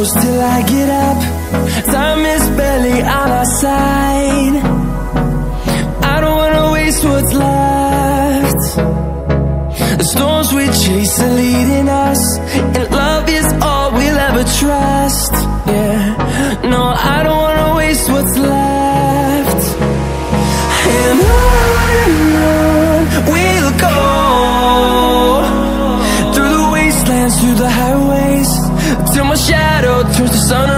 close till I get up. Time is barely on our side. I don't wanna waste what's left. The storms we chase are leading us, and love is all we'll ever trust. Yeah, no, I don't wanna waste what's left. And on we'll go, through the wastelands, through the highways, till my shadow turns to sun